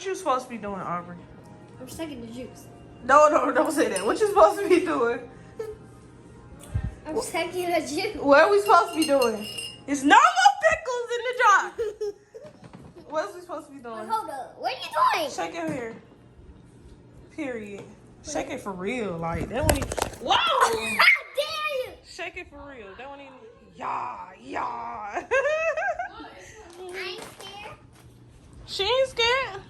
What you supposed to be doing, Aubrey? I'm sucking the juice. No, don't say that. What you supposed to be doing? I'm sucking the juice. What are we supposed to be doing? There's no more pickles in the jar. What are we supposed to be doing? Hold up. What are you doing? Shake your hair. Period. Shake it for real. Like, that one even... Whoa! How dare you? Shake it for real. That one even... Yeah. I ain't scared. She ain't scared.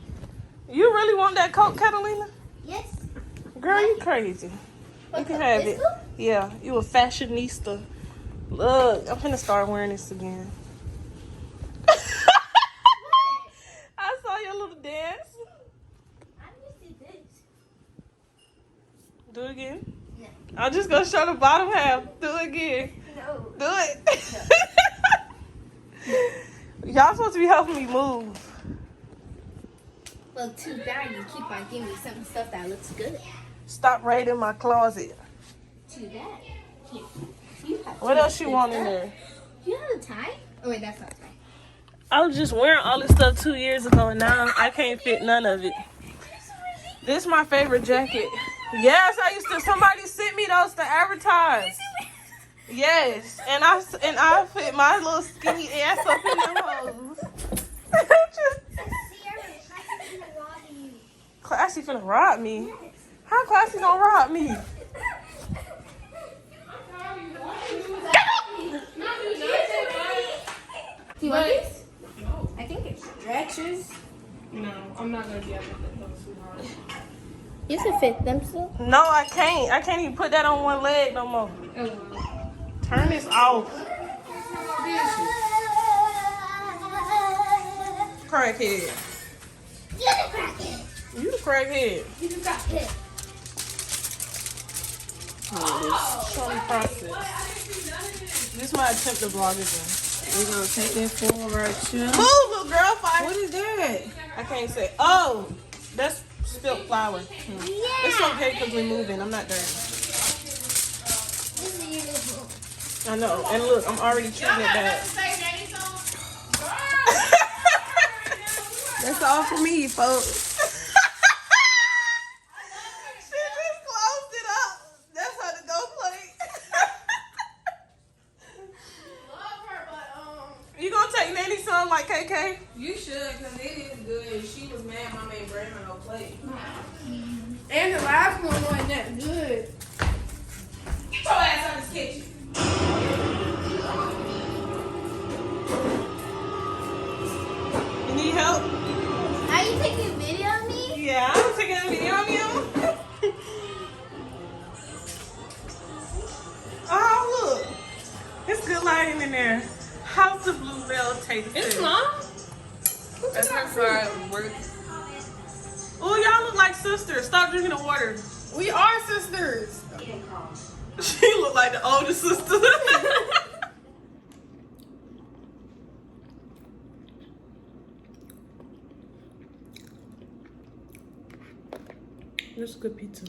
You really want that Coke, Catalina? Yes. Girl, you crazy. You can have it. Yeah, you a fashionista. Look, I'm finna start wearing this again. I saw your little dance. I'm used to this. Do it again. No. I'm just gonna show the bottom half. Do it again. No. Do it. Y'all supposed to be helping me move. Well, too bad you keep on giving me some stuff that looks good. Stop right in my closet. Too bad. Here. You have What too else you much want in stuff. there? You have a tie? Oh, wait, that's not a tie. I was just wearing all this stuff 2 years ago, and now I can't fit none of it. This is my favorite jacket. Yes, I used to. Somebody sent me those to advertise. Yes, and I fit my little skinny ass up in them hoes. Classy finna rob me. How Classy gonna rob me? Do you want this? No. I think it stretches. No, I'm not gonna be able to fit those, sweetheart. You can fit them still. No, I can't. I can't even put that on one leg no more. Oh, well. Turn this off. Crackhead. You the crackhead. Show me process. This is my attempt to vlog again. We're gonna take that forward right here. Move, little girl. What is that? I can't say. Oh, that's spilled flour. It's okay because we're moving. I'm not dirty. I know. And look, I'm already treating it bad. That's all for me, folks. She just closed it up. That's how the dough plate. You gonna take Nanny some like KK? You should, because it is good. She was mad my man brought her no plate. And the last one wasn't that good. Get your ass out of this kitchen. You need help? Are you taking a video of me? Yeah, I'm taking a video of you. Oh, look. It's good lighting in there. House of Bluebell tastes. It's long. That's her side work. Oh, y'all look like sisters. Stop drinking the water. We are sisters. She look like the older sister. This is good pizza.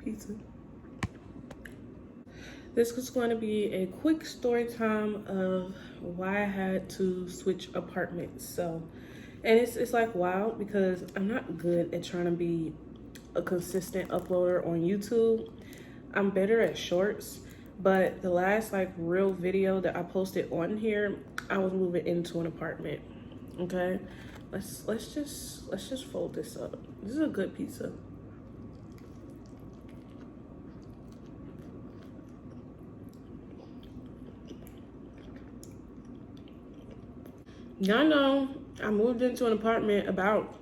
Pizza. This was going to be a quick story time of why I had to switch apartments. So, and it's like wild because I'm not good at trying to be a consistent uploader on YouTube. I'm better at shorts, but the last like real video that I posted on here, I was moving into an apartment. Okay, let's just fold this up. This is a good pizza. Y'all know I moved into an apartment about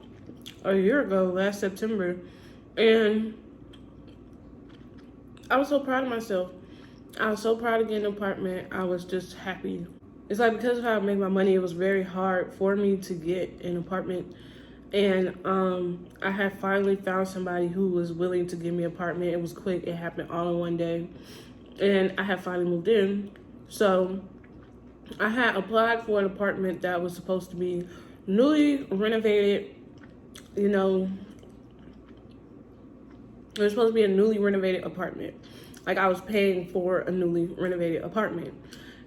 a year ago, last September, and I was so proud of myself. I was so proud of getting an apartment. I was just happy. It's like because of how I make my money, it was very hard for me to get an apartment. And I had finally found somebody who was willing to give me an apartment. It was quick. It happened all in one day. And I had finally moved in. So I had applied for an apartment that was supposed to be newly renovated, you know, it was supposed to be a newly renovated apartment. Like, I was paying for a newly renovated apartment.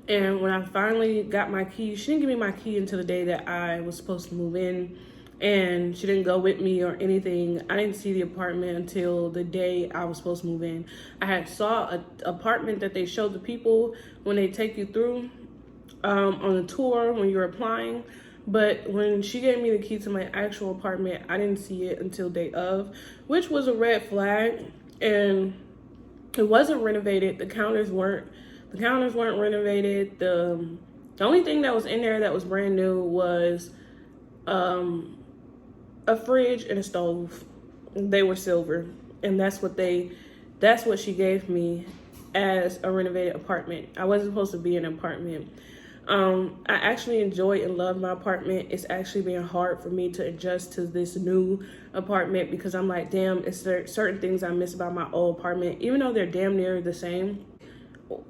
And when I finally got my key, she didn't give me my key until the day that I was supposed to move in. And she didn't go with me or anything. I didn't see the apartment until the day I was supposed to move in. I had saw an apartment that they showed the people when they take you through on a tour when you're applying. But when she gave me the key to my actual apartment, I didn't see it until day of, which was a red flag. And it wasn't renovated. The counters weren't renovated. The only thing that was in there that was brand new was a fridge and a stove. They were silver, and that's what she gave me as a renovated apartment. I wasn't supposed to be in an apartment. I actually enjoy and love my apartment. It's actually been hard for me to adjust to this new apartment because I'm like, damn, it's certain things I miss about my old apartment, even though they're damn near the same.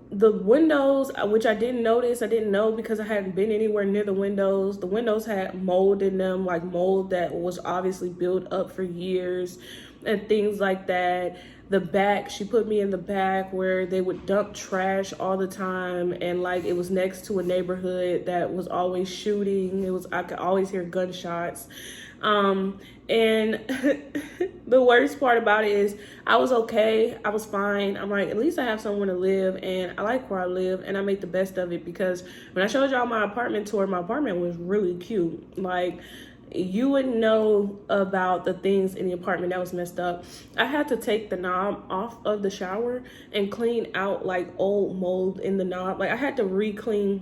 The windows, which I didn't know because I hadn't been anywhere near the windows. The windows had mold in them, like mold that was obviously built up for years and things like that. The back, she put me in the back where they would dump trash all the time, and like it was next to a neighborhood that was always shooting. I could always hear gunshots. And the worst part about it is I was okay. I was fine. I'm like, at least I have somewhere to live, and I like where I live, and I make the best of it because when I showed y'all my apartment tour, my apartment was really cute. Like, you would know about the things in the apartment that was messed up. I had to take the knob off of the shower and clean out like old mold in the knob. Like, I had to refurnish,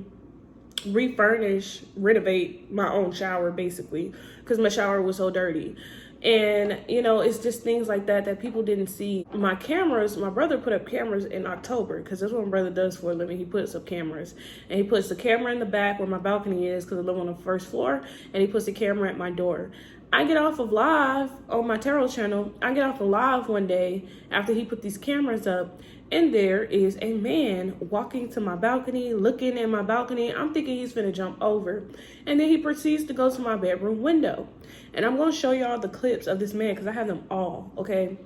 renovate my own shower basically because my shower was so dirty. And you know, it's just things like that people didn't see. My brother put up cameras in October because that's what my brother does for a living. He puts up cameras, and he puts the camera in the back where my balcony is because I live on the first floor, and he puts the camera at my door. I get off of live on my tarot channel. I get off of live one day after he put these cameras up, and there is a man walking to my balcony, looking at my balcony. I'm thinking he's gonna jump over. And then he proceeds to go to my bedroom window. And I'm gonna show y'all the clips of this man because I have them all, okay?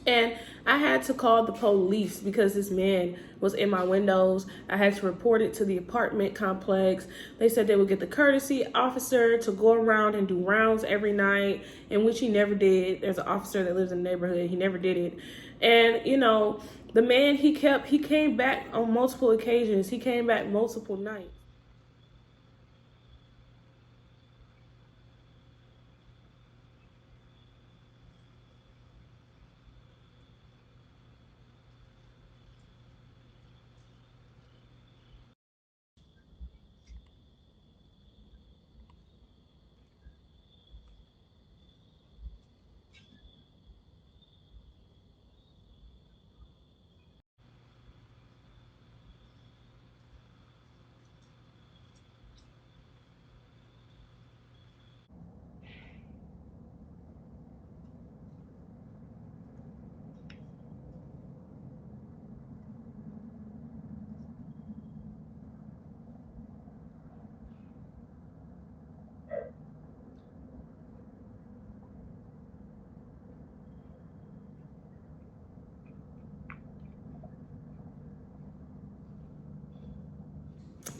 And I had to call the police because this man was in my windows. I had to report it to the apartment complex. They said they would get the courtesy officer to go around and do rounds every night, in which he never did. There's an officer that lives in the neighborhood. He never did it. And, you know, the man, he came back on multiple occasions. He came back multiple nights.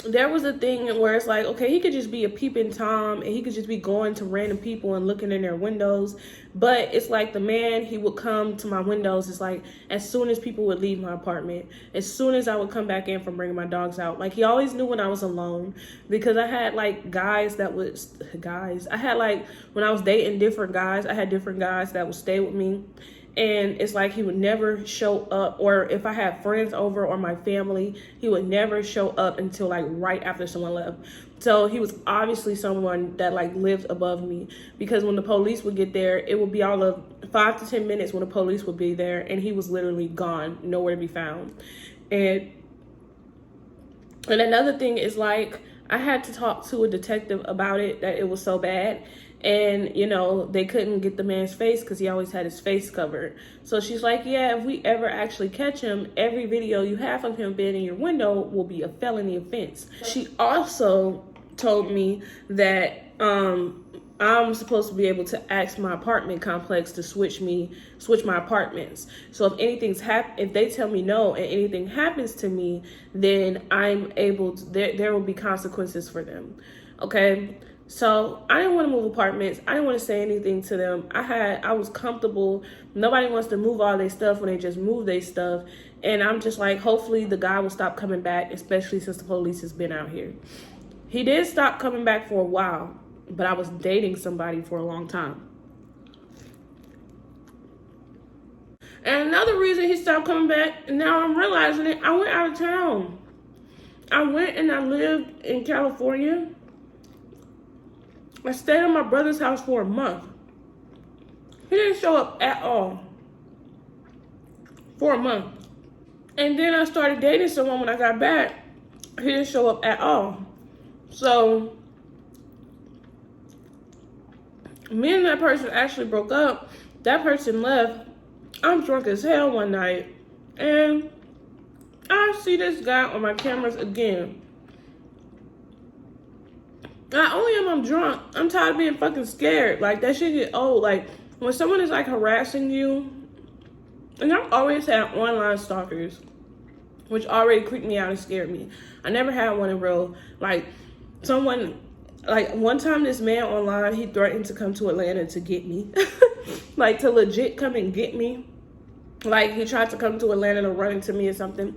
There was a thing where it's like, okay, he could just be a peeping Tom and he could just be going to random people and looking in their windows. But it's like the man, he would come to my windows. It's like as soon as people would leave my apartment, as soon as I would come back in from bringing my dogs out, like he always knew when I was alone because I had like I had like when I was dating different guys, I had different guys that would stay with me. And it's like he would never show up, or if I had friends over or my family, he would never show up until like right after someone left. So he was obviously someone that like lived above me because when the police would get there, it would be all of 5 to 10 minutes when the police would be there, and he was literally gone, nowhere to be found. And another thing is like I had to talk to a detective about it, that it was so bad. And, you know, they couldn't get the man's face because he always had his face covered. So she's like, yeah, if we ever actually catch him, every video you have of him being in your window will be a felony offense. She also told me that I'm supposed to be able to ask my apartment complex to switch my apartments. So if they tell me no and anything happens to me, then I'm able to, there will be consequences for them. Okay. So I didn't want to move apartments. I didn't want to say anything to them. I was comfortable. Nobody wants to move all their stuff when they just move their stuff. And I'm just like, hopefully the guy will stop coming back, especially since the police has been out here. He did stop coming back for a while, but I was dating somebody for a long time. And another reason he stopped coming back, and now I'm realizing it, I went out of town. I went and I lived in California. I stayed at my brother's house for a month. He didn't show up at all for a month. And then I started dating someone when I got back. He didn't show up at all. So me and that person actually broke up. That person left. I'm drunk as hell one night. And I see this guy on my cameras again. Not only am I drunk, I'm tired of being fucking scared. Like, that shit get old. Like, when someone is, like, harassing you, and I've always had online stalkers, which already creeped me out and scared me. I never had one in real. Like, one time this man online, he threatened to come to Atlanta to get me. Like, to legit come and get me. Like, he tried to come to Atlanta to run into me or something.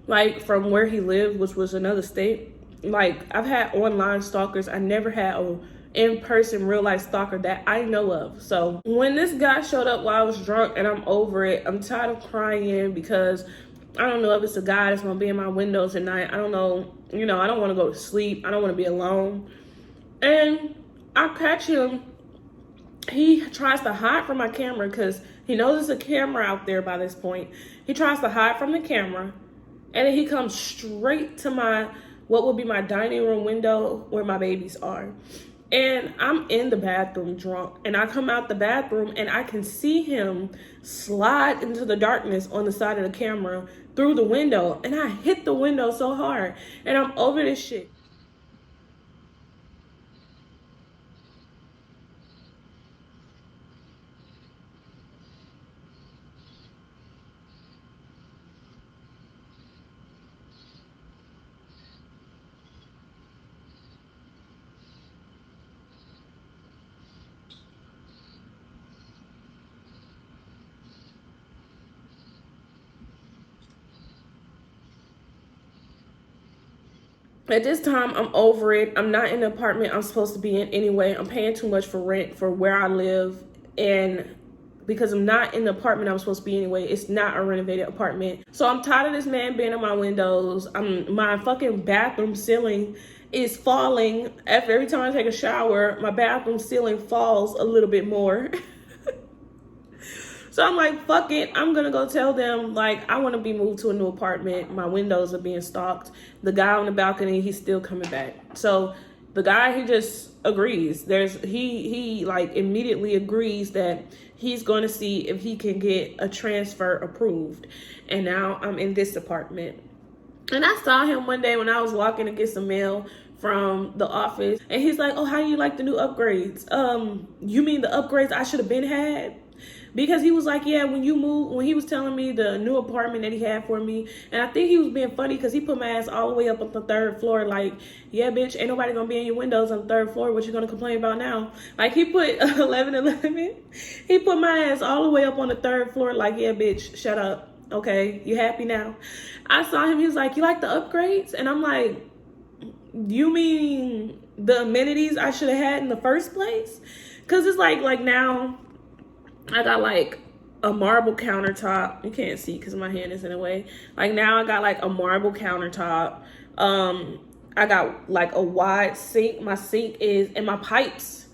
Like, from where he lived, which was another state. Like, I've had online stalkers. I never had a in-person real-life stalker that I know of. So when this guy showed up while I was drunk and I'm over it, I'm tired of crying because I don't know if it's a guy that's gonna be in my windows at night. I don't know. I don't want to go to sleep. I don't want to be alone. And I catch him. He tries to hide from my camera because he knows there's a camera out there by this point. He tries to hide from the camera. And then he comes straight to what would be my dining room window where my babies are. And I'm in the bathroom drunk. And I come out the bathroom and I can see him slide into the darkness on the side of the camera through the window. And I hit the window so hard. And I'm over this shit. At this time, I'm over it. I'm not in the apartment I'm supposed to be in anyway. I'm paying too much for rent for where I live. And because I'm not in the apartment I'm supposed to be anyway, it's not a renovated apartment. So I'm tired of this man being in my windows. My fucking bathroom ceiling is falling. Every time I take a shower, my bathroom ceiling falls a little bit more. So I'm like, fuck it. I'm going to go tell them, like, I want to be moved to a new apartment. My windows are being stalked. The guy on the balcony, he's still coming back. So the guy, he just agrees. He like immediately agrees that he's going to see if he can get a transfer approved. And now I'm in this apartment. And I saw him one day when I was walking to get some mail from the office. And he's like, oh, how do you like the new upgrades? You mean the upgrades I should have been had? Because he was like, yeah, when he was telling me the new apartment that he had for me, and I think he was being funny because he put my ass all the way up on the third floor, like, yeah, bitch, ain't nobody gonna be in your windows on the third floor. What you gonna complain about now? Like, he put 1111. He put my ass all the way up on the third floor, like, yeah, bitch, shut up. Okay, you happy now? I saw him, he was like, you like the upgrades? And I'm like, you mean the amenities I should have had in the first place? Because it's like now, I got like a marble countertop. You can't see because my hand is in the way. Like now I got like a marble countertop. I got like a wide sink. My sink is, and my pipes,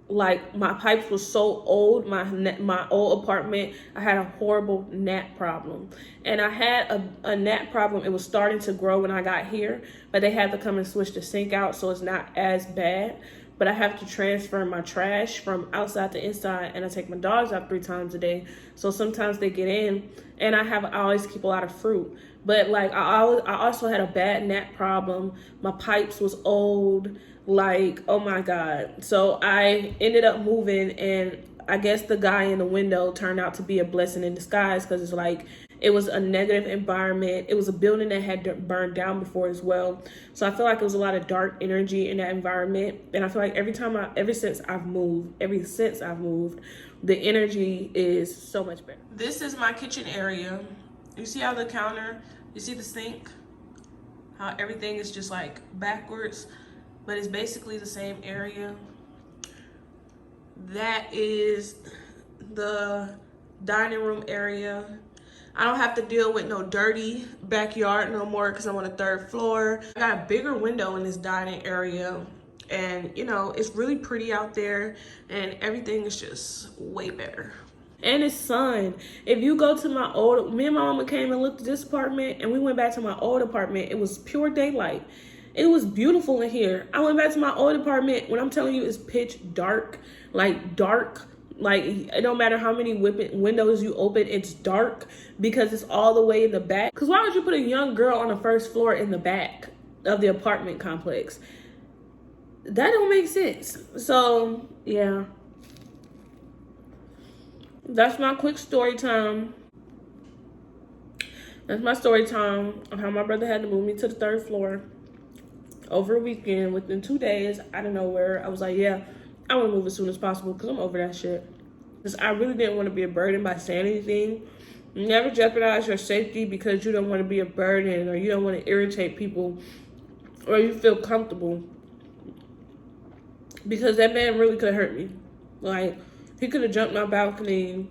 like my pipes were so old. My old apartment, I had a horrible gnat problem. And I had a gnat problem. It was starting to grow when I got here, but they had to come and switch the sink out so it's not as bad. but I have to transfer my trash from outside to inside, and I take my dogs out 3 times a day. So sometimes they get in, and I always keep a lot of fruit. But like I also had a bad gnat problem. My pipes was old, like, oh my God. So I ended up moving, and I guess the guy in the window turned out to be a blessing in disguise, because it's like it was a negative environment. It was a building that had burned down before as well. So I feel like it was a lot of dark energy in that environment. And I feel like ever since I've moved, the energy is so much better. This is my kitchen area. You see how the counter, you see the sink? How everything is just like backwards, but it's basically the same area. That is the dining room area. I don't have to deal with no dirty backyard no more because I'm on the 3rd floor. I got a bigger window in this dining area, and you know, it's really pretty out there, and everything is just way better. And it's sun. If you go to my old, me and my mama came and looked at this apartment, and we went back to my old apartment. It was pure daylight. It was beautiful in here. I went back to my old apartment. When I'm telling you, it's pitch dark, like dark. Like, it don't matter how many windows you open, it's dark because it's all the way in the back. Because why would you put a young girl on the 1st floor in the back of the apartment complex? That don't make sense. So, yeah. That's my quick story time. That's my story time of how my brother had to move me to the 3rd floor over a weekend. Within 2 days, out of nowhere, I was like, yeah, I want to move as soon as possible because I'm over that shit. Because I really didn't want to be a burden by saying anything. Never jeopardize your safety because you don't want to be a burden, or you don't want to irritate people, or you feel comfortable. Because that man really could have hurt me. Like, he could have jumped my balcony.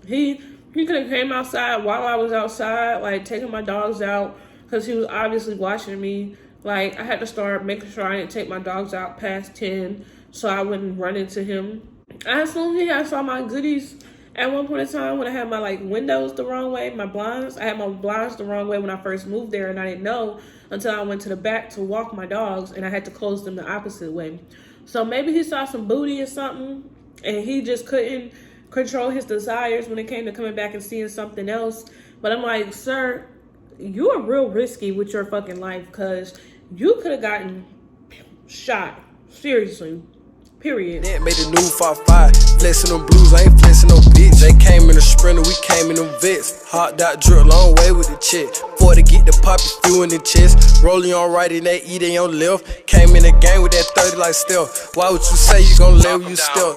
He could have came outside while I was outside, like taking my dogs out, because he was obviously watching me. Like, I had to start making sure I didn't take my dogs out past 10 so I wouldn't run into him. I saw my goodies at one point in time when I had my like windows the wrong way, my blinds. I had my blinds the wrong way when I first moved there, and I didn't know until I went to the back to walk my dogs, and I had to close them the opposite way. So maybe he saw some booty or something, and he just couldn't control his desires when it came to coming back and seeing something else. But I'm like, sir, you are real risky with your fucking life, because you could have gotten shot. Seriously. Period. That made the new 5-5. Flexing them blues, I ain't flexing no bitch. They came in a Sprinter, we came in them Vets. Hot dot drip, long way with the chick. 40 get the poppy few in the chest. Rolling on right and that E they on left. Came in the game with that 30 like stealth. Why would you say you gon' live you still?